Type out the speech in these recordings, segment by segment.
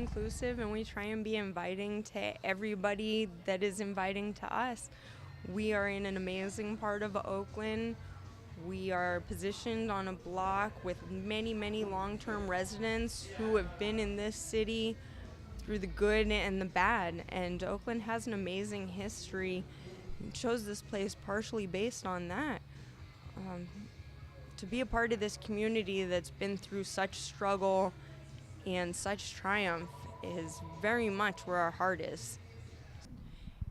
inclusive and we try and be inviting to everybody that is inviting to us. We are in an amazing part of Oakland. We are positioned on a block with many, many long-term residents who have been in this city through the good and the bad. And Oakland has an amazing history. We chose this place partially based on that. To be a part of this community that's been through such struggle and such triumph is very much where our heart is.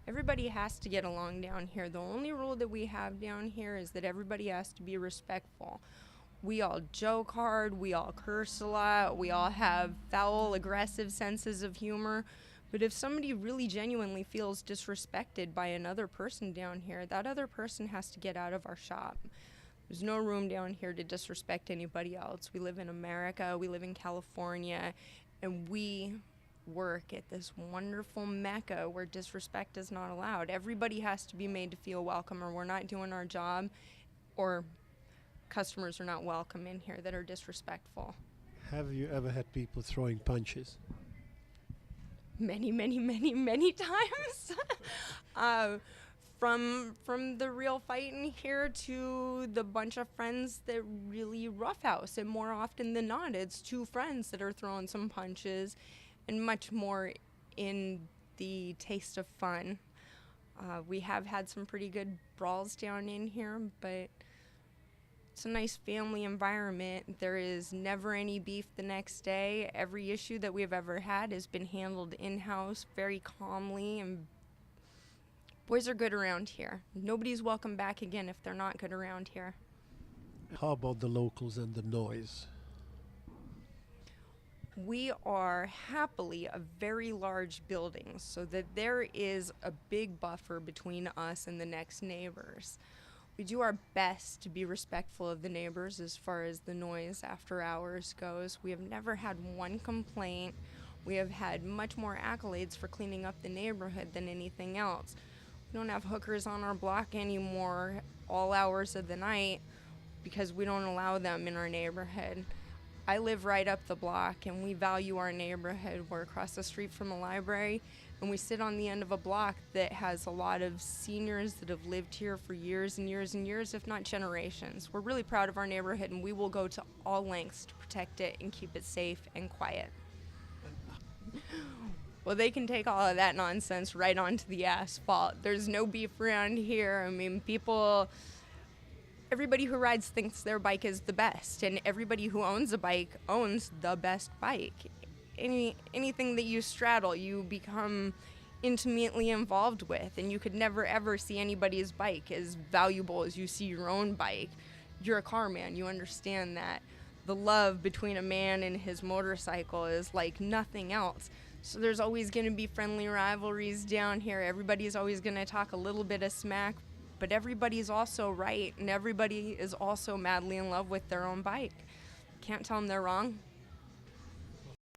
Everybody has to get along down here. The only rule that we have down here is that everybody has to be respectful. We all joke hard, we all curse a lot, we all have foul, aggressive senses of humor. But if somebody really genuinely feels disrespected by another person down here, that other person has to get out of our shop. There's no room down here to disrespect anybody else. We live in America, we live in California, and we work at this wonderful mecca where disrespect is not allowed. Everybody has to be made to feel welcome, or we're not doing our job, or customers are not welcome in here that are disrespectful. Have you ever had people throwing punches? Many, many, many, many times. From the real fighting here to the bunch of friends that really roughhouse, and more often than not, it's two friends that are throwing some punches, and much more in the taste of fun. We have had some pretty good brawls down in here, but it's a nice family environment. There is never any beef the next day. Every issue that we've ever had has been handled in-house very calmly, and boys are good around here. Nobody's welcome back again if they're not good around here. How about the locals and the noise? We are happily a very large building, so that there is a big buffer between us and the next neighbors. We do our best to be respectful of the neighbors as far as the noise after hours goes. We have never had one complaint. We have had much more accolades for cleaning up the neighborhood than anything else. We don't have hookers on our block anymore all hours of the night because we don't allow them in our neighborhood. I live right up the block, and we value our neighborhood. We're across the street from a library, and we sit on the end of a block that has a lot of seniors that have lived here for years and years and years, if not generations. We're really proud of our neighborhood, and we will go to all lengths to protect it and keep it safe and quiet. Well, they can take all of that nonsense right onto the asphalt. There's no beef around here. I mean, everybody who rides thinks their bike is the best, and everybody who owns a bike owns the best bike. Anything that you straddle, you become intimately involved with, and you could never ever see anybody's bike as valuable as you see your own bike. You're a car man, you understand that. The love between a man and his motorcycle is like nothing else. So there's always going to be friendly rivalries down here. Everybody's always going to talk a little bit of smack, but everybody's also right, and everybody is also madly in love with their own bike. Can't tell them they're wrong.